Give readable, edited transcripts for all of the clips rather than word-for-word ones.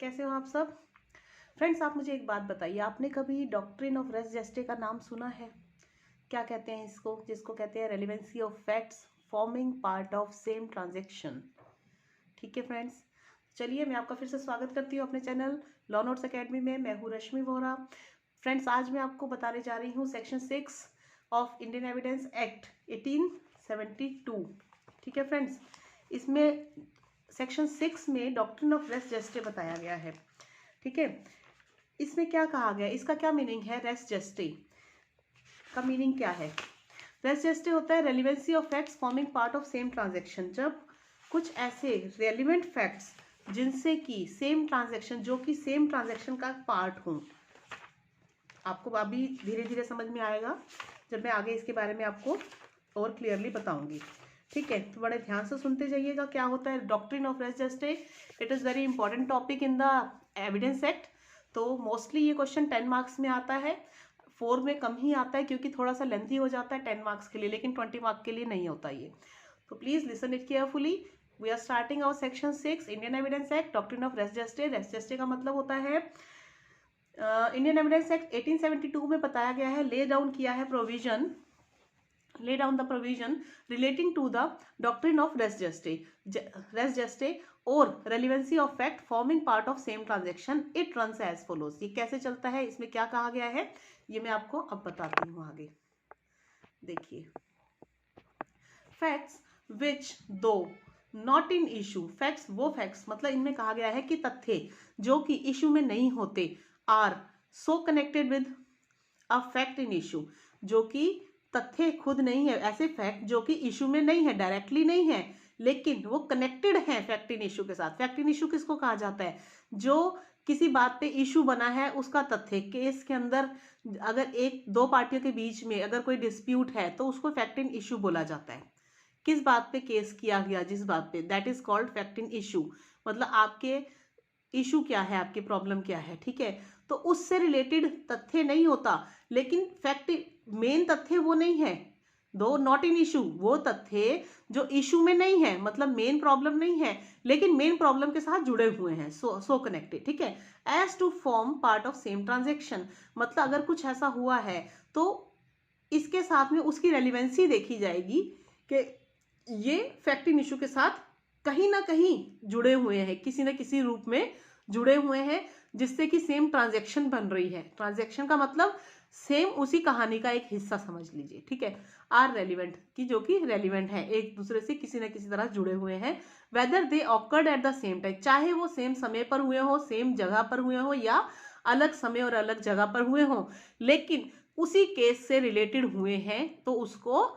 कैसे हो आप सब फ्रेंड्स। आप मुझे एक बात बताइए, आपने कभी डॉक्ट्रिन ऑफ रेस जेस्टे का नाम सुना है? क्या कहते हैं इसको? जिसको कहते हैं relevancy of facts forming part of same transaction. ठीक है फ्रेंड्स, चलिए मैं आपका फिर से स्वागत करती हूँ अपने चैनल लॉ नोट्स अकेडमी में। मैं हूँ रश्मि वोरा। फ्रेंड्स, आज मैं आपको बताने जा रही हूँ section 6 of Indian evidence act 1872। ठीक है फ्रेंड्स, इसमें सेक्शन 6 में डॉक्ट्रिन ऑफ रेस जेस्टे बताया गया है। ठीक है, इसमें क्या कहा गया, इसका क्या मीनिंग है? रेस जेस्टे का मीनिंग क्या है? रेस जेस्टे होता है relevancy of facts forming part of same transaction. जब कुछ ऐसे रेलिवेंट फैक्ट्स जिनसे कि सेम ट्रांजेक्शन, जो कि सेम ट्रांजेक्शन का पार्ट हों, आपको अभी धीरे धीरे समझ में आएगा जब मैं आगे इसके बारे में आपको और क्लियरली बताऊंगी। ठीक है, तो बड़े ध्यान से सुनते जाइएगा क्या होता है doctrine of res gestae. It is very important topic in the evidence act. तो मोस्टली ये क्वेश्चन 10 मार्क्स में आता है, 4 में कम ही आता है क्योंकि थोड़ा सा लेंथी हो जाता है 10 मार्क्स के लिए, लेकिन 20 मार्क्स के लिए नहीं होता ये। तो please listen it carefully. We are starting our section 6 Indian evidence Act doctrine of res gestae. Res gestae का मतलब होता है इंडियन एविडेंस एक्ट 1872 में बताया गया है, ले डाउन किया है provision, lay down the provision relating to the doctrine of res gestae or relevancy of fact forming part of same transaction. It runs as follows. ये कैसे चलता है, इसमें क्या कहा गया है, ये मैं आपको अब बताती हूँ आगे। देखिए, facts which though not in issue, facts वो facts मतलब इनमें कहा गया है कि तथ्य जो कि इशू में नहीं होते, are so connected with a fact in issue, जो कि तथ्य खुद नहीं है, ऐसे फैक्ट जो कि इशू में नहीं है, डायरेक्टली नहीं है, लेकिन वो कनेक्टेड है फैक्ट इन इशू के साथ। फैक्ट इन इशू किसको कहा जाता है? जो किसी बात पे इशू बना है उसका तथ्य। केस के अंदर अगर एक दो पार्टियों के बीच में अगर कोई डिस्प्यूट है तो उसको फैक्ट इन इशू बोला जाता है। किस बात पे केस किया गया, जिस बात पे, that is called fact in issue. मतलब आपके इशू क्या है, आपकी प्रॉब्लम क्या है। ठीक है, तो उससे रिलेटेड तथ्य नहीं होता, लेकिन फैक्ट मेन तथ्य वो नहीं है, दो नॉट इन इशू, वो तथ्य जो इशू में नहीं है, मतलब मेन प्रॉब्लम नहीं है, लेकिन मेन प्रॉब्लम के साथ जुड़े हुए हैं, सो कनेक्टेड। ठीक है, as to form part of same transaction, मतलब अगर कुछ ऐसा हुआ है तो इसके साथ में उसकी रेलिवेंसी देखी जाएगी कि ये फैक्ट इन इशू के साथ कहीं ना कहीं जुड़े हुए हैं, किसी न किसी रूप में जुड़े हुए हैं, जिससे कि सेम ट्रांजैक्शन बन रही है। ट्रांजैक्शन का मतलब सेम उसी कहानी का एक हिस्सा समझ लीजिए। ठीक है, आर रेलिवेंट की जो कि रेलिवेंट है, एक दूसरे से किसी न किसी तरह जुड़े हुए हैं। Whether they awkward at the same time, चाहे वो सेम समय पर हुए हो, सेम जगह पर हुए हो, या अलग समय और अलग जगह पर हुए हो, लेकिन उसी केस से रिलेटेड हुए हैं, तो उसको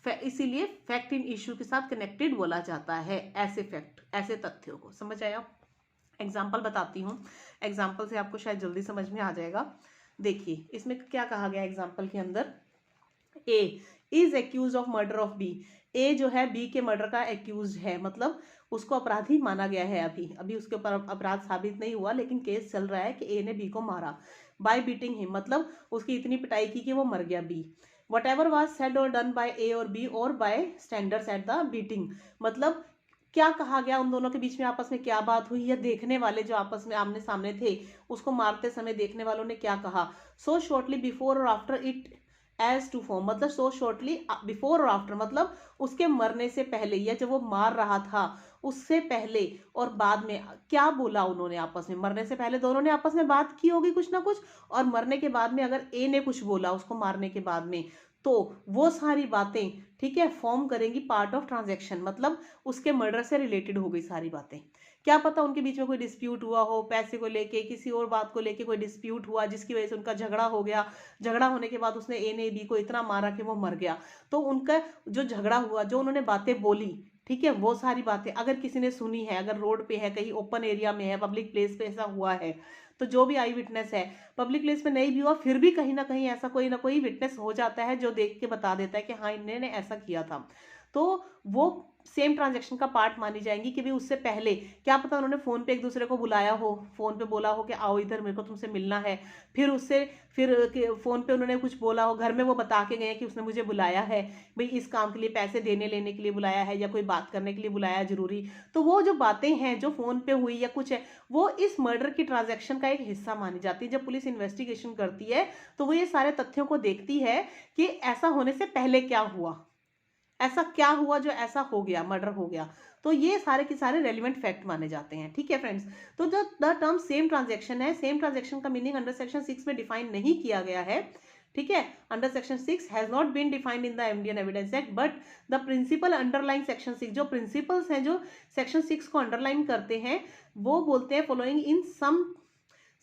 इसीलिए फैक्ट इन इश्यू के साथ कनेक्टेड बोला जाता है। ऐसे फैक्ट, ऐसे तथ्यों को, समझ आया? एग्जाम्पल बताती हूँ, एग्जाम्पल से आपको शायद जल्दी समझ में आ जाएगा। देखिए इसमें क्या कहा गया एग्जाम्पल के अंदर, A is accuse of murder of B. A जो है बी के मर्डर का एक्यूज है, मतलब उसको अपराधी माना गया है। अभी अभी उसके ऊपर अपराध साबित नहीं हुआ, लेकिन केस चल रहा है कि ए ने बी को मारा बाय बीटिंग हिम, मतलब उसकी इतनी पिटाई की कि वो मर गया B. Whatever was said और डन बाय ए और बी और bystanders at the beating, मतलब क्या कहा गया, उन दोनों के बीच में आपस में क्या बात हुई, या देखने वाले जो आपस में आमने सामने थे उसको मारते समय देखने वालों ने क्या कहा। सो शॉर्टली बिफोर और after it as to form, मतलब सो शॉर्टली बिफोर और आफ्टर, मतलब उसके मरने से पहले या जब वो मार रहा था उससे पहले और बाद में क्या बोला उन्होंने आपस में। मरने से पहले दोनों ने आपस में बात की होगी कुछ ना कुछ, और मरने के बाद में अगर ए ने कुछ बोला उसको मारने के बाद में, तो वो सारी बातें, ठीक है, फॉर्म करेंगी पार्ट ऑफ ट्रांजैक्शन, मतलब उसके मर्डर से रिलेटेड हो गई सारी बातें। क्या पता उनके बीच में कोई डिस्प्यूट हुआ हो, पैसे को लेके, किसी और बात को लेके कोई डिस्प्यूट हुआ जिसकी वजह से उनका झगड़ा हो गया। झगड़ा होने के बाद उसने ए ने बी को इतना मारा कि वो मर गया। तो उनका जो झगड़ा हुआ, जो उन्होंने बातें बोली, ठीक है, वो सारी बातें अगर किसी ने सुनी है, अगर रोड पे है, कहीं ओपन एरिया में है, पब्लिक प्लेस पे ऐसा हुआ है, तो जो भी आई विटनेस है, पब्लिक प्लेस में नहीं भी हुआ फिर भी कहीं ना कहीं ऐसा कोई ना कोई विटनेस हो जाता है जो देख के बता देता है कि हाँ इन्होंने ऐसा किया था, तो वो सेम ट्रांजैक्शन का पार्ट मानी जाएंगी कि भाई उससे पहले क्या पता उन्होंने फोन पे एक दूसरे को बुलाया हो, फोन पे बोला हो कि आओ इधर मेरे को तुमसे मिलना है, फिर फोन पे उन्होंने कुछ बोला हो, घर में वो बता के गए कि उसने मुझे बुलाया है भाई इस काम के लिए, पैसे देने लेने के लिए बुलाया है या कोई बात करने के लिए बुलाया है जरूरी। तो वो जो बातें हैं जो फोन पे हुई या कुछ है, वो इस मर्डर की ट्रांजैक्शन का एक हिस्सा मानी जाती है। जब पुलिस इन्वेस्टिगेशन करती है तो वो ये सारे तथ्यों को देखती है कि ऐसा होने से पहले क्या हुआ, ऐसा क्या हुआ जो ऐसा हो गया, मर्डर हो गया। तो ये सारे के सारे रेलिवेंट फैक्ट माने जाते हैं। ठीक है फ्रेंड्स, तो जो द टर्म सेम ट्रांजैक्शन है, सेम ट्रांजैक्शन का मीनिंग अंडर सेक्शन 6 में डिफाइन नहीं किया गया है। ठीक है, under section 6 has not been defined in the Indian evidence act, but the principle underlying section 6, जो प्रिंसिपल्स हैं जो सेक्शन 6 को अंडरलाइन करते हैं, वो बोलते हैं following in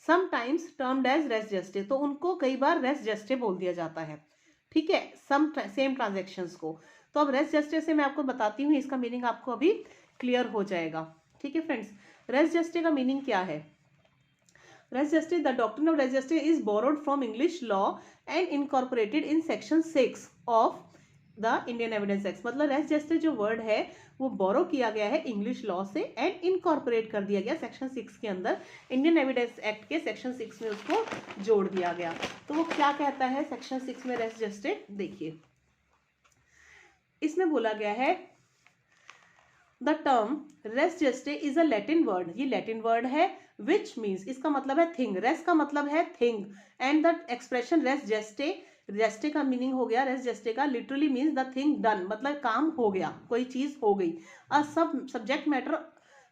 sometimes termed as res gestae. तो उनको कई बार रेस जस्टे बोल दिया जाता है। ठीक है, सेम ट्रांजैक्शंस को। तो अब रेस जस्टे से मैं आपको बताती हूँ, इसका मीनिंग आपको अभी क्लियर हो जाएगा। ठीक है फ्रेंड्स, रेस जस्टे का मीनिंग क्या है? Res gestae, the doctrine of res gestae is borrowed from English law and incorporated in section 6 of the Indian evidence act. मतलब रेस जस्टे जो वर्ड है वो बोरो किया गया है इंग्लिश लॉ से एंड इनकॉर्पोरेट कर दिया गया सेक्शन 6 के अंदर, इंडियन एविडेंस एक्ट के सेक्शन 6 में उसको जोड़ दिया गया। तो वो क्या कहता है सेक्शन 6 में रेस जस्टे, देखिए इसमें बोला गया है the term res gestae is a Latin word, ये लैटिन वर्ड है, विच मीन्स, इसका मतलब है थिंग, रेस का मतलब है thing, and the expression res gestae, gestae का मीनिंग हो गया, रेस जस्टे का literally means the thing done, मतलब काम हो गया, कोई चीज हो गई। A subject matter,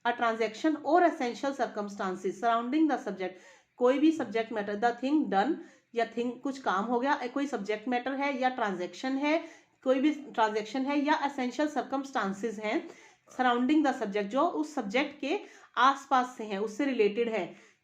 a transaction और essential circumstances surrounding the subject, कोई भी subject matter, the thing done या थिंग कुछ काम हो गया, कोई सब्जेक्ट मैटर है या ट्रांजेक्शन है, कोई भी ट्रांजेक्शन है या एसेंशियल सर्कमस्टांसिस हैं सराउंडिंग द सब्जेक्ट, जो उस सब्जेक्ट के आसपास से हैं, उससे रिलेटेड है,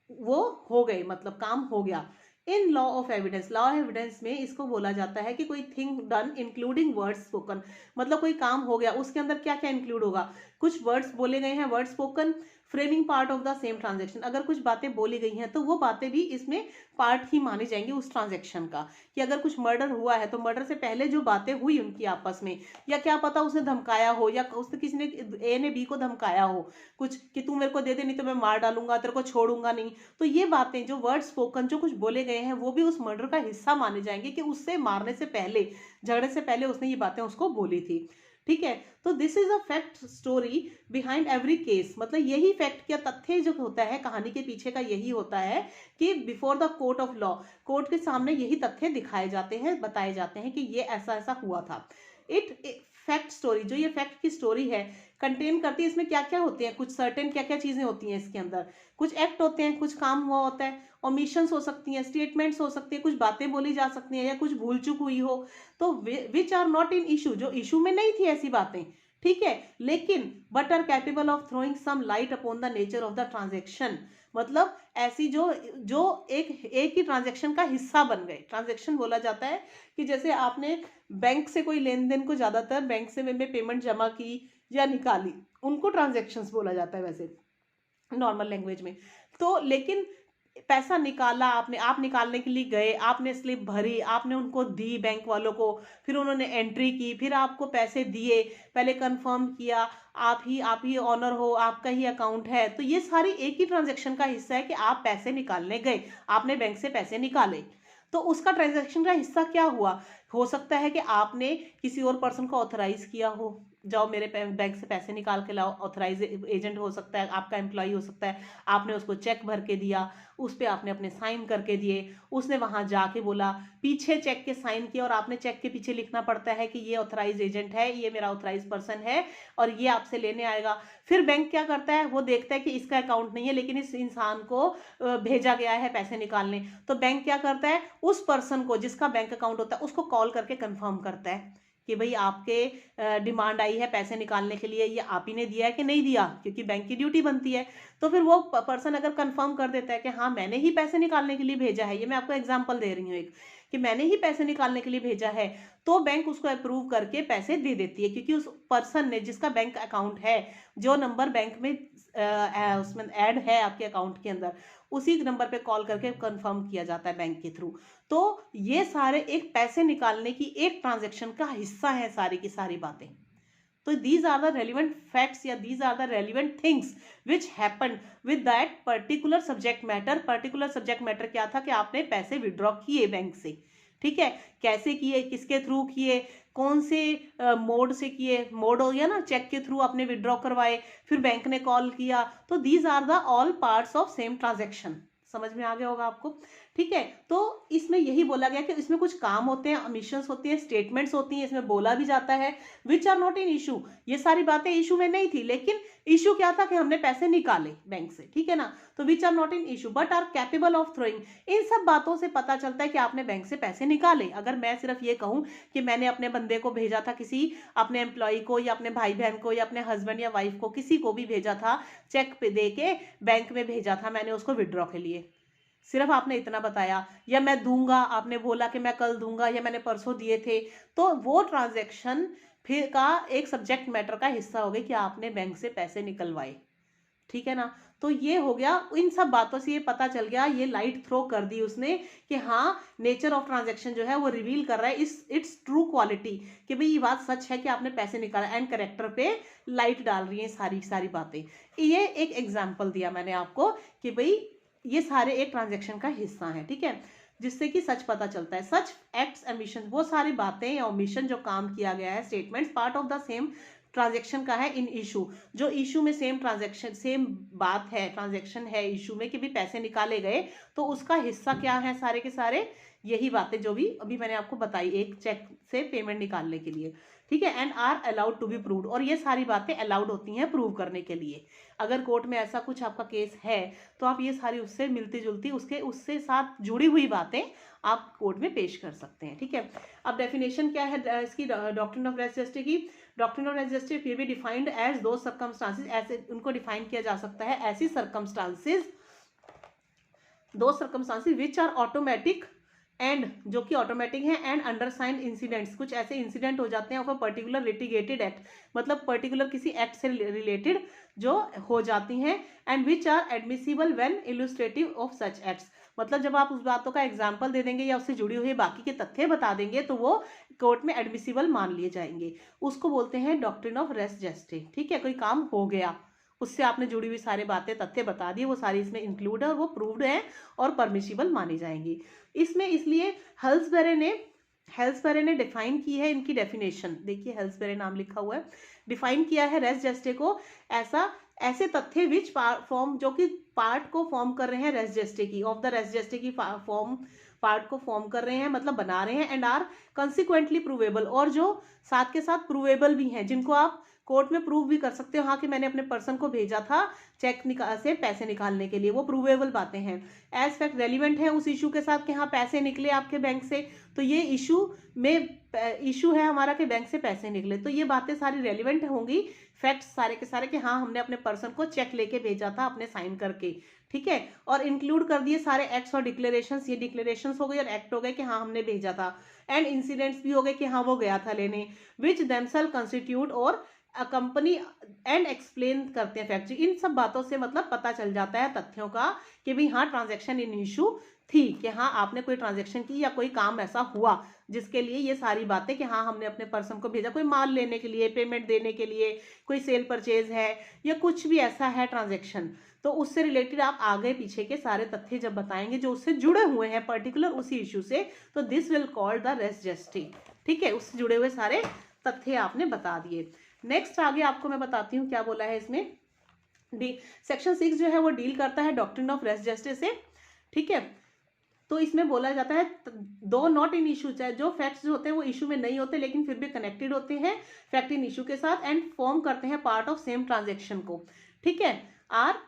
वो हो गए, मतलब काम हो गया। In law of evidence, law of evidence में इसको बोला जाता है कि कोई thing done including words spoken, मतलब कोई काम हो गया, उसके अंदर क्या क्या इंक्लूड होगा, कुछ वर्ड्स बोले गए हैं, word spoken framing part of the same transaction, अगर कुछ बातें बोली गई हैं तो वो बातें भी इसमें पार्ट ही मानी जाएंगी उस ट्रांजेक्शन का, कि अगर कुछ मर्डर हुआ है तो मर्डर से पहले जो बातें हुई उनकी आपस में, या क्या पता उसने धमकाया हो, या उसने किसी ने ए ने बी को धमकाया हो कुछ कि तू मेरे को दे दे नहीं तो मैं मार डालूंगा, तेरे को छोड़ूंगा नहीं, तो ये बातें जो वर्ड स्पोकन जो कुछ बोले गए हैं वो भी उस मर्डर का हिस्सा माने जाएंगे कि उससे मारने से पहले, झगड़े से पहले उसने ये बातें उसको बोली थी। ठीक है, तो this is a fact story behind every case, मतलब यही फैक्ट या तथ्य जो होता है कहानी के पीछे का यही होता है कि before the court of law, court के सामने यही तथ्य दिखाए जाते हैं, बताए जाते हैं कि ये ऐसा ऐसा हुआ था। इट फैक्ट स्टोरी, जो ये फैक्ट की स्टोरी है कंटेन करती है, इसमें क्या क्या होते हैं, कुछ सर्टेन क्या क्या चीजें होती हैं इसके अंदर, कुछ एक्ट होते हैं, कुछ काम हुआ होता है, ओमिशंस हो सकती हैं, स्टेटमेंट्स हो सकती हैं, कुछ बातें बोली जा सकती हैं या कुछ भूल चूक हुई हो, तो which are not in issue, जो इशू में नहीं थी ऐसी बातें। ठीक है, लेकिन but are capable of throwing some light upon the nature of the transaction, मतलब ऐसी जो जो एक ही ट्रांजेक्शन का हिस्सा बन गए। ट्रांजेक्शन बोला जाता है कि जैसे आपने बैंक से कोई लेन देन को, ज्यादातर बैंक से में पेमेंट जमा की या निकाली, उनको ट्रांजेक्शन्स बोला जाता है वैसे नॉर्मल लैंग्वेज में। तो लेकिन पैसा निकाला आपने, आप निकालने के लिए गए, आपने स्लिप भरी, आपने उनको दी बैंक वालों को, फिर उन्होंने एंट्री की, फिर आपको पैसे दिए, पहले कंफर्म किया आप ही ऑनर हो, आपका ही अकाउंट है, तो ये सारी एक ही ट्रांजैक्शन का हिस्सा है कि आप पैसे निकालने गए, आपने बैंक से पैसे निकाले, तो उसका ट्रांजैक्शन का हिस्सा क्या हुआ, हो सकता है कि आपने किसी और पर्सन को ऑथराइज किया हो, जाओ मेरे बैंक से पैसे निकाल के लाओ, ऑथराइज एजेंट हो सकता है, आपका एम्प्लॉय हो सकता है, आपने उसको चेक भर के दिया, उस पर आपने अपने साइन करके दिए, उसने वहां जाके बोला, पीछे चेक के साइन किया, और आपने चेक के पीछे लिखना पड़ता है कि ये ऑथराइज एजेंट है, ये मेरा ऑथराइज पर्सन है और ये आपसे लेने आएगा। फिर बैंक क्या करता है, वो देखता है कि इसका अकाउंट नहीं है लेकिन इस इंसान को भेजा गया है पैसे निकालने, तो बैंक क्या करता है, उस पर्सन को जिसका बैंक अकाउंट होता है उसको कॉल करके कंफर्म करता है कि भाई आपके डिमांड आई है पैसे निकालने के लिए, ये आप ही ने दिया है कि नहीं दिया, क्योंकि बैंक की ड्यूटी बनती है। तो फिर वो पर्सन अगर कंफर्म कर देता है कि हाँ मैंने ही पैसे निकालने के लिए भेजा है, ये मैं आपको एग्जांपल दे रही हूँ एक, कि मैंने ही पैसे निकालने के लिए भेजा है, तो बैंक उसको अप्रूव करके पैसे दे देती है, क्योंकि उस पर्सन ने, जिसका बैंक अकाउंट है, जो नंबर बैंक में उसमें ऐड है आपके अकाउंट के अंदर, उसी नंबर पे कॉल करके कंफर्म किया जाता है बैंक के थ्रू। तो ये सारे एक पैसे निकालने की एक ट्रांजैक्शन का हिस्सा है सारी की सारी बातें। तो these are the relevant facts या these are the relevant things which happen with that particular subject matter. Particular subject matter क्या था कि आपने पैसे विड्रॉ किए बैंक से, ठीक है, कैसे किए, किसके थ्रू किए, कौन से मोड से किए, मोड हो गया ना, चेक के थ्रू आपने विड्रॉ करवाए, फिर बैंक ने कॉल किया, तो these are the all parts of same transaction. समझ में आ गया होगा आपको, ठीक है। तो इसमें यही बोला गया कि इसमें कुछ काम होते हैं, ओमिशंस होती हैं, स्टेटमेंट्स होती हैं, इसमें बोला भी जाता है which are not in issue. ये सारी बातें इशू में नहीं थी, लेकिन इशू क्या था कि हमने पैसे निकाले बैंक से, ठीक है ना, तो which are not in issue but are capable of throwing. इन सब बातों से पता चलता है कि आपने बैंक से पैसे निकाले। अगर मैं सिर्फ ये कहूं कि मैंने अपने बंदे को भेजा था, किसी अपने एम्प्लॉय को या अपने भाई बहन को या अपने हस्बैंड या वाइफ को, किसी को भी भेजा था, चेक पे दे के बैंक में भेजा था मैंने उसको विड्रॉ के लिए, सिर्फ आपने इतना बताया, या मैं दूंगा, आपने बोला कि मैं कल दूंगा या मैंने परसों दिए थे, तो वो ट्रांजैक्शन फिर का एक सब्जेक्ट मैटर का हिस्सा हो गया कि आपने बैंक से पैसे निकलवाए, ठीक है ना। तो ये हो गया, इन सब बातों से ये पता चल गया, ये लाइट थ्रो कर दी उसने कि हाँ नेचर ऑफ ट्रांजैक्शन जो है वो रिवील कर रहा है इट्स ट्रू क्वालिटी, कि भाई ये बात सच है कि आपने पैसे निकाला, एंड करेक्टर पे लाइट डाल रही है सारी सारी बातें। ये एक एग्जाम्पल दिया मैंने आपको कि भाई ये सारे एक ट्रांजैक्शन का हिस्सा है, ठीक है, जिससे कि सच पता चलता है। सच एक्ट्स एमिशन, वो सारी बातें या ओमिशन जो काम किया गया है, statements part of the same transaction का है इन इशू, जो इशू में सेम ट्रांजैक्शन, सेम बात है, ट्रांजैक्शन है इशू में कि भी पैसे निकाले गए, तो उसका हिस्सा क्या है, सारे के सारे यही बातें जो भी अभी मैंने आपको बताई एक चेक से पेमेंट निकालने के लिए, ठीक है, and are allowed to be proved. और ये सारी बातें अलाउड होती हैं प्रूव करने के लिए। अगर कोर्ट में ऐसा कुछ आपका केस है तो आप ये सारी उससे मिलती जुलती उससे साथ जुड़ी हुई बातें आप कोर्ट में पेश कर सकते हैं, ठीक है। अब डेफिनेशन क्या है इसकी, डॉक्ट्रिन ऑफ रेस जस्टिस की। डॉक्ट्रिन ऑफ रेस जस्टिस फिर भी डिफाइंड एज दो सर्कमस्टांसेस, ऐसे उनको डिफाइन किया जा सकता है, ऐसी सर्कमस्टांसेस, दो circumstances which are automatic and, जो कि ऑटोमेटिक है, एंड अंडरसाइंड इंसिडेंट्स, कुछ ऐसे इंसिडेंट हो जाते हैं of a particular litigated act, मतलब पर्टिकुलर किसी एक्ट से रिलेटेड जो हो जाती हैं, and which are admissible when illustrative of such acts, मतलब जब आप उस बातों का एग्जाम्पल दे देंगे या उससे जुड़ी हुई बाकी के तथ्य बता देंगे तो वो कोर्ट में एडमिसिबल मान लिए जाएंगे। उसको बोलते हैं डॉक्ट्रिन ऑफ रेस जस्टिस, ठीक है। कोई काम हो गया, उससे आपने जुड़ी हुई सारे बातें तथ्य बता दिए, वो सारी इसमें इंक्लूड है और वो प्रूव्ड है और परमिसिबल मानी जाएंगी इसमें। इसलिए हेल्सबेरे ने डिफाइन की है इनकी डेफिनेशन, देखिए हेल्सबेरे नाम लिखा हुआ है, डिफाइन किया है रेस जस्टिस को ऐसे तथ्य विच फॉर्म, जो कि पार्ट को फॉर्म कर रहे हैं रेस जस्टिस की, ऑफ द रेस जस्टिस की पार्ट को फॉर्म कर रहे हैं, मतलब बना रहे हैं, एंड आर कंसिक्वेंटली प्रूवेबल, और जो साथ के साथ प्रूवेबल भी हैं, जिनको आप कोर्ट में प्रूव भी कर सकते हो, हाँ कि मैंने अपने पर्सन को भेजा था चेक से पैसे निकालने के लिए, वो प्रूवेबल बातें हैं, एज फैक्ट रेलिवेंट है उस इशू के साथ कि हाँ पैसे निकले आपके बैंक से, तो ये इशू है हमारा कि बैंक से पैसे निकले, तो ये बातें सारी रेलिवेंट होंगी, फैक्ट्स सारे के सारे कि हाँ हमने अपने पर्सन को चेक लेके भेजा था अपने साइन करके, ठीक है, और इंक्लूड कर दिए सारे एक्ट्स और डिक्लेरेशंस, ये डिक्लेरेशंस हो गए और एक्ट हो गए कि हाँ हमने भेजा था, एंड इंसिडेंट्स भी हो गए कि हाँ वो गया था लेने, विच देमसेल्फ कंस्टिट्यूट और कंपनी एंड एक्सप्लेन करते हैं फैक्ट। इन सब बातों से मतलब पता चल जाता है तथ्यों का कि भाई हाँ ट्रांजैक्शन इन इशू थी, कि हाँ आपने कोई ट्रांजैक्शन की या कोई काम ऐसा हुआ जिसके लिए ये सारी बातें कि हाँ हमने अपने पर्सन को भेजा, कोई माल लेने के लिए, पेमेंट देने के लिए, कोई सेल परचेज है या कुछ भी ऐसा है ट्रांजैक्शन, तो उससे रिलेटेड आप आगे पीछे के सारे तथ्य जब बताएंगे जो उससे जुड़े हुए हैं पर्टिकुलर उसी इशू से, तो this will called the res gestae, ठीक है, उससे जुड़े हुए सारे तथ्य आपने बता दिए। नेक्स्ट आगे आपको मैं बताती हूँ क्या बोला है इसमें। सेक्शन 6 जो है वो डील करता है डॉक्ट्रिन ऑफ रेस जस्टिस से, ठीक है। तो इसमें बोला जाता है दो नॉट इन इशू, चाहे जो फैक्ट्स जो होते हैं वो इशू में नहीं होते लेकिन फिर भी कनेक्टेड होते हैं फैक्ट इन इशू के साथ, एंड फॉर्म करते हैं पार्ट ऑफ सेम ट्रांजेक्शन को, ठीक है, आर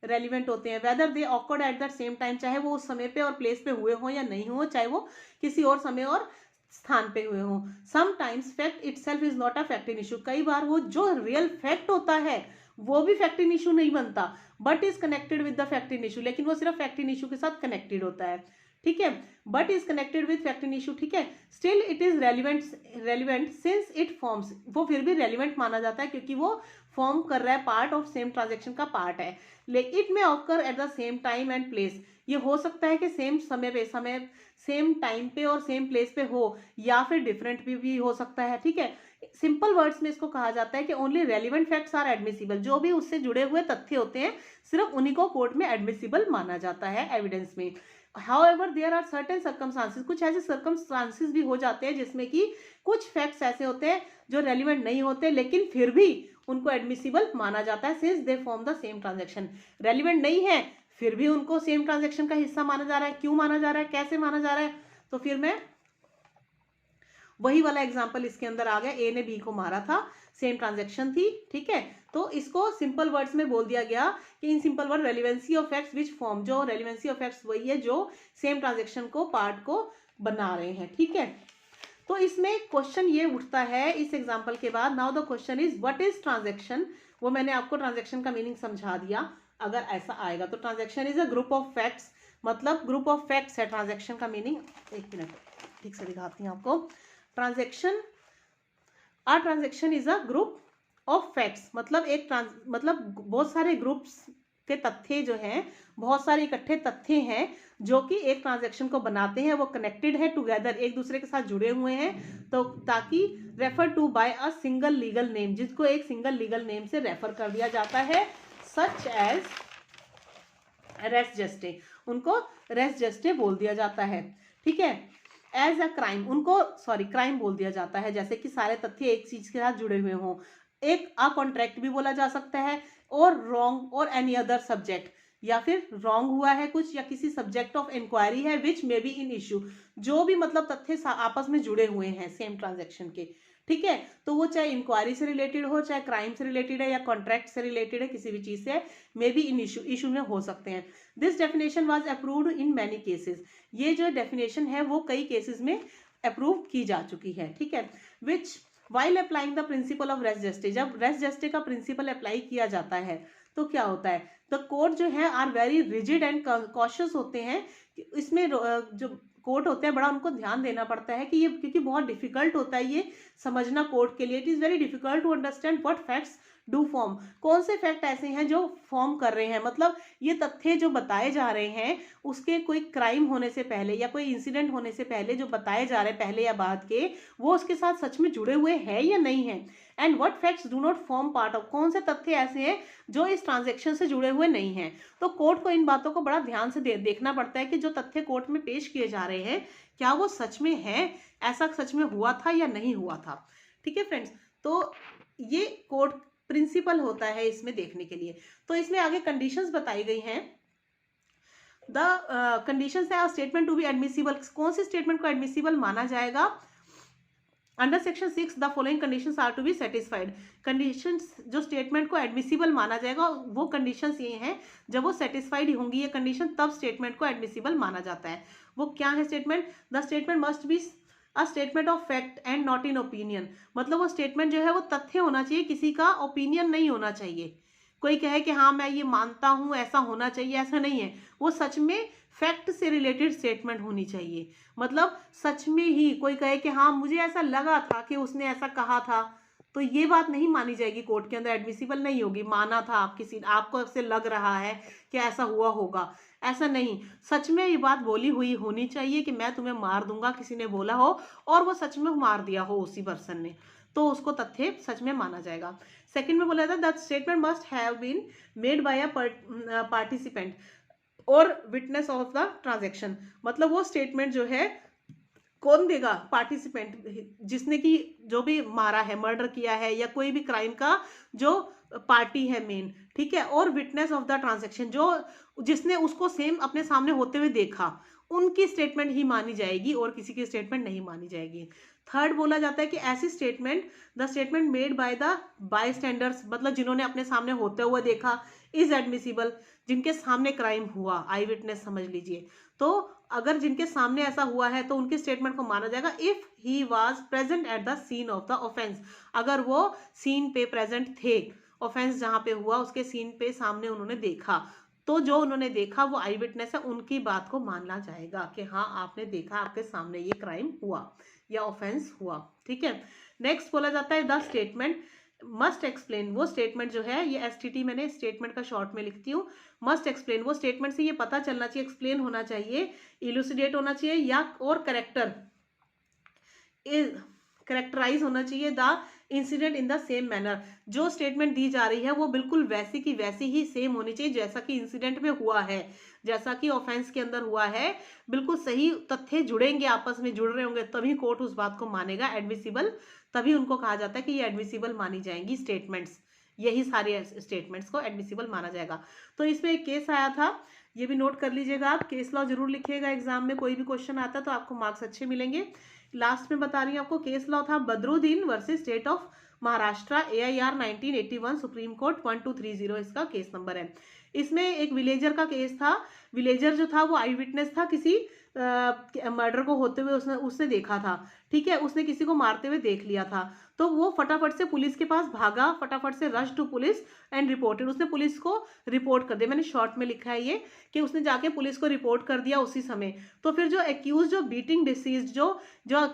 रेलिवेंट होते हैं, whether they awkward at the same time, चाहे वो उस समय पे और प्लेस पे हुए हो या नहीं हो, चाहे वो किसी और समय और स्थान पे हुए हो। Sometimes fact itself is not a fact in issue, कई बार वो जो रियल फैक्ट होता है वो भी फैक्ट इन इशू नहीं बनता, but is connected with the fact in issue, लेकिन वो सिर्फ फैक्ट इन इशू के साथ कनेक्टेड होता है, ठीक है, but is connected with fact in issue, ठीक है, still it is relevant since it forms, वो फिर भी रेलिवेंट माना जाता है क्योंकि वो फॉर्म कर रहा है, पार्ट ऑफ सेम ट्रांजेक्शन का पार्ट है। इट में occur at the same time and place, ये हो सकता है कि सेम समय पे, सेम टाइम पे और सेम प्लेस पे हो, या फिर डिफरेंट भी हो सकता है, ठीक है। सिंपल वर्ड्स में इसको कहा जाता है कि only relevant facts are admissible, जो भी उससे जुड़े हुए तथ्य होते हैं सिर्फ उन्हीं को कोर्ट में एडमिसिबल माना जाता है एविडेंस में। However, there are certain circumstances, कुछ ऐसे circumstances भी हो जाते हैं जिसमें कि कुछ फैक्ट्स ऐसे होते हैं जो रेलिवेंट नहीं होते लेकिन फिर भी उनको एडमिसिबल माना जाता है, since they form the same transaction. Relevant नहीं है फिर भी उनको सेम ट्रांजेक्शन का हिस्सा माना जा रहा है। क्यों माना जा रहा है, कैसे माना जा रहा है, तो फिर मैं वही वाला एग्जाम्पल इसके अंदर आ गया, ए ने बी को मारा था, सेम ट्रांजेक्शन थी, ठीक है। तो इसको सिंपल वर्ड्स में बोल दिया गया कि in simple word relevancy of facts which form, जो रेलिवेंसी ऑफ फैक्ट्स वही है जो सेम ट्रांजेक्शन को पार्ट को बना रहे हैं, ठीक है। तो इसमें क्वेश्चन ये उठता है इस एग्जाम्पल के बाद, now the question is what is transaction. वो मैंने आपको ट्रांजेक्शन का मीनिंग समझा दिया। अगर ऐसा आएगा तो transaction is a group of facts, मतलब ग्रुप ऑफ फैक्ट्स है ट्रांजेक्शन का मीनिंग। एक मिनट ठीक से दिखाती हूँ आपको। Transaction is a group of facts, मतलब मतलब बहुत सारे ग्रुप्स के तथ्य जो हैं, बहुत सारे इकट्ठे तथ्य हैं जो कि एक ट्रांजेक्शन को बनाते हैं, वो कनेक्टेड है टुगेदर, एक दूसरे के साथ जुड़े हुए हैं, तो ताकि refer to by a single legal name, जिसको एक सिंगल लीगल नेम से रेफर कर दिया जाता है, सच एज रेस जस्टे, उनको रेस जस्टे बोल दिया जाता है, ठीक है। एज अ क्राइम, उनको क्राइम बोल दिया जाता है, जैसे कि सारे तथ्य एक चीज के साथ जुड़े हुए हों। एक अ कॉन्ट्रैक्ट भी बोला जा सकता है, और रॉन्ग और एनी अदर सब्जेक्ट, या फिर रॉन्ग हुआ है कुछ या किसी सब्जेक्ट ऑफ इंक्वायरी है विच मे बी इन इशू, जो भी मतलब तथ्य आपस में जुड़े हुए हैं सेम ट्रांजेक्शन के, ठीक है। तो वो चाहे इंक्वायरी से रिलेटेड हो, चाहे क्राइम से रिलेटेड है, या कॉन्ट्रैक्ट से रिलेटेड है, किसी भी चीज से, मे बी इन इशू में हो सकते हैं। This definition was approved in many cases, ये जो डेफिनेशन है वो कई केसेस में अप्रूव की जा चुकी है, ठीक है। Which while applying the principle of res gestae, जब रेस जस्टिस का प्रिंसिपल अप्लाई किया जाता है तो क्या होता है, द कोर्ट जो है are very rigid and cautious होते हैं। इसमें जो कोर्ट होते हैं बड़ा उनको ध्यान देना पड़ता है कि ये, क्योंकि बहुत डिफिकल्ट होता है ये समझना कोर्ट के लिए। It is very difficult to understand what facts do form, कौन से फैक्ट ऐसे हैं जो फॉर्म कर रहे हैं, मतलब ये तथ्य जो बताए जा रहे हैं उसके कोई क्राइम होने से पहले या कोई इंसिडेंट होने से पहले जो बताए जा रहे हैं पहले या बाद के, वो उसके साथ सच में जुड़े हुए हैं या नहीं है। And what facts do not form part of, कौन से तथ्य ऐसे हैं जो इस ट्रांजेक्शन से जुड़े हुए नहीं हैं। तो कोर्ट को इन बातों को बड़ा ध्यान से देखना पड़ता है कि जो तथ्य कोर्ट में पेश किए जा रहे हैं क्या वो सच में है, ऐसा सच में हुआ था या नहीं हुआ था, ठीक है फ्रेंड्स। तो ये कोर्ट प्रिंसिपल होता है इसमें देखने के लिए। तो इसमें आगे कंडीशंस बताई गई हैं। द कंडीशंस है स्टेटमेंट टू बी एडमिसिबल, कौन सी स्टेटमेंट को एडमिसिबल माना जाएगा। Under section 6 the following conditions are to be satisfied, conditions जो स्टेटमेंट को एडमिसिबल माना जाएगा वो कंडीशंस ये हैं, जब वो सेटिस्फाइड होंगी ये कंडीशन तब स्टेटमेंट को एडमिसिबल माना जाता है। वो क्या है statement, the statement must be a statement of fact and not in opinion, मतलब वो स्टेटमेंट जो है वो तथ्य होना चाहिए, किसी का ओपिनियन नहीं होना चाहिए। कोई कहे कि हाँ मैं ये मानता हूँ ऐसा होना चाहिए, ऐसा नहीं है, वो सच में फैक्ट से रिलेटेड स्टेटमेंट होनी चाहिए। मतलब सच में ही कोई कहे कि हाँ मुझे ऐसा लगा था कि उसने ऐसा कहा था, तो ये बात नहीं मानी जाएगी, कोर्ट के अंदर एडमिसिबल नहीं होगी। माना था आप किसी, आपको ऐसे लग रहा है कि ऐसा हुआ होगा, ऐसा नहीं, सच में ये बात बोली हुई होनी चाहिए कि मैं तुम्हें मार दूंगा, किसी ने बोला हो और वो सच में मार दिया हो उसी पर्सन ने, तो उसको तथ्य सच में माना जाएगा। सेकंड में बोला था that statement must have been made by a participant और विटनेस ऑफ द ट्रांजेक्शन, मतलब वो स्टेटमेंट जो है कौन देगा, पार्टिसिपेंट, जिसने कि जो भी मारा है, मर्डर किया है या कोई भी क्राइम का जो पार्टी है मेन, ठीक है, और विटनेस ऑफ द ट्रांजेक्शन, जो जिसने उसको सेम अपने सामने होते हुए देखा, उनकी स्टेटमेंट ही मानी जाएगी और किसी की स्टेटमेंट नहीं मानी जाएगी। थर्ड बोला जाता है कि ऐसी statement, the statement made by the bystanders, मतलब जिन्होंने अपने सामने होते हुए देखा, इज एडमिसिबल, जिनके सामने क्राइम हुआ, आई विटनेस समझ लीजिए। तो अगर जिनके सामने ऐसा हुआ है तो उनके स्टेटमेंट को माना जाएगा if he was present at the scene of the offence, अगर वो सीन पे प्रेजेंट थे, ऑफेंस जहां पे हुआ उसके सीन पे सामने उन्होंने देखा, तो जो उन्होंने देखा वो आई विटनेस है, उनकी बात को मानना जाएगा कि हाँ आपने देखा, आपके सामने ये क्राइम हुआ या ऑफेंस हुआ। ठीक है, नेक्स्ट बोला जाता है द स्टेटमेंट मस्ट एक्सप्लेन। वो स्टेटमेंट जो है, ये एसटीटी मैंने स्टेटमेंट का शॉर्ट में लिखती हूँ, मस्ट एक्सप्लेन। वो स्टेटमेंट से ये पता चलना चाहिए, एक्सप्लेन होना चाहिए, इलुसिडेट होना चाहिए, या और करेक्टराइज होना चाहिए the incident in the same manner. जो स्टेटमेंट दी जा रही है वो बिल्कुल वैसी की वैसी ही सेम होनी चाहिए जैसा कि इंसिडेंट में हुआ है, जैसा कि ऑफेंस के अंदर हुआ है। बिल्कुल सही तथ्य जुड़ेंगे, आपस में जुड़ रहे होंगे, तभी कोर्ट उस बात को मानेगा एडमिसिबल, तभी उनको कहा जाता है कि ये एडमिसिबल मानी जाएंगी स्टेटमेंट्स, यही सारे स्टेटमेंट्स को एडमिसिबल माना जाएगा। तो इसमें एक केस आया था, ये भी नोट कर लीजिएगा आप, केस लॉ जरूर लिखिएगा, एग्जाम में कोई भी क्वेश्चन आता है तो आपको मार्क्स अच्छे मिलेंगे। लास्ट में बता रही हूँ आपको, केस लॉ था Badruddin versus state of Maharashtra, AIR 1981, supreme court 1230 इसका केस नंबर है। इसमें एक विलेजर का केस था। विलेजर जो था वो आई विटनेस था, किसी मर्डर को होते हुए उसने देखा था। ठीक है, उसने किसी को मारते हुए देख लिया था, तो वो फटाफट से पुलिस के पास भागा, फटाफट से rush to police and reported. उसने पुलिस को रिपोर्ट कर दिया, मैंने शॉर्ट में लिखा है ये कि उसने जाके पुलिस को रिपोर्ट कर दिया उसी समय। तो फिर जो एक्यूज, जो बीटिंग डिसीज, जो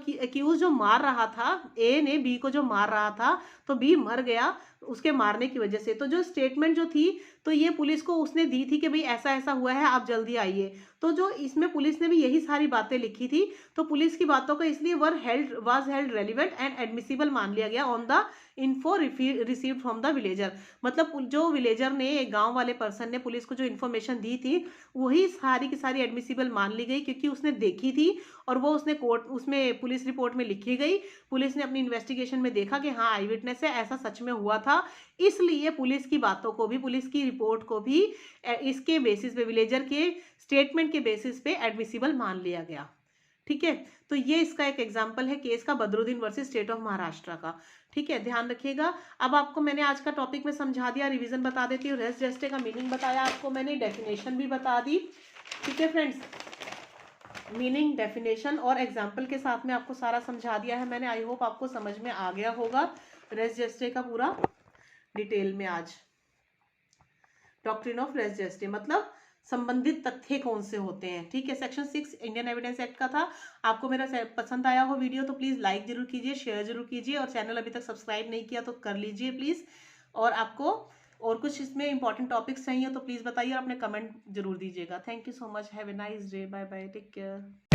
एक्यूज जो मार रहा था, ए ने बी को जो मार रहा था, तो बी मर गया उसके मारने की वजह से। तो जो स्टेटमेंट जो थी, तो ये पुलिस को उसने दी थी कि भाई ऐसा ऐसा हुआ है, आप जल्दी आइए। तो जो इसमें पुलिस ने भी यही सारी बातें लिखी थी, तो पुलिस की बातों का इसलिए was held relevant and admissible मान लिया गया on the info received from the villager. मतलब जो विलेजर ने, एक गांव वाले पर्सन ने पुलिस को जो इन्फॉर्मेशन दी थी, वही सारी की सारी एडमिसिबल मान ली गई, क्योंकि उसने देखी थी और वो उसने कोर्ट, उसमें पुलिस रिपोर्ट में लिखी गई। पुलिस ने अपनी इन्वेस्टिगेशन में देखा कि हाँ आई विटनेस है, ऐसा सच में हुआ था, इसलिए पुलिस की बातों को भी, पुलिस की रिपोर्ट को भी इसके बेसिस पे, विलेजर के स्टेटमेंट के बेसिस पे एडमिसिबल मान लिया गया। ठीक है, तो ये इसका एक एग्जांपल है केस का, Badruddin versus state of Maharashtra का। ठीक है, ध्यान रखिएगा। अब आपको मैंने आज का टॉपिक में समझा दिया, रिवीजन बता देती हूँ। रेस जेस्टे का मीनिंग बताया आपको मैंने, डेफिनेशन भी बता दी। ठीक है फ्रेंड्स, मीनिंग, डेफिनेशन और एग्जाम्पल के साथ में आपको सारा समझा दिया है मैंने। आई होप आपको समझ में आ गया होगा रेस जेस्टे का पूरा डिटेल में आज। डॉक्ट्रिन ऑफ रेस जेस्टे मतलब संबंधित तथ्य कौन से होते हैं। ठीक है, सेक्शन 6 इंडियन एविडेंस एक्ट का था। आपको मेरा पसंद आया हो वीडियो तो प्लीज लाइक जरूर कीजिए, शेयर जरूर कीजिए, और चैनल अभी तक सब्सक्राइब नहीं किया तो कर लीजिए प्लीज। और आपको और कुछ इसमें इंपॉर्टेंट टॉपिक्स चाहिए तो प्लीज बताइए और अपने कमेंट जरूर दीजिएगा। Thank you so much, have a nice day, bye bye, take care.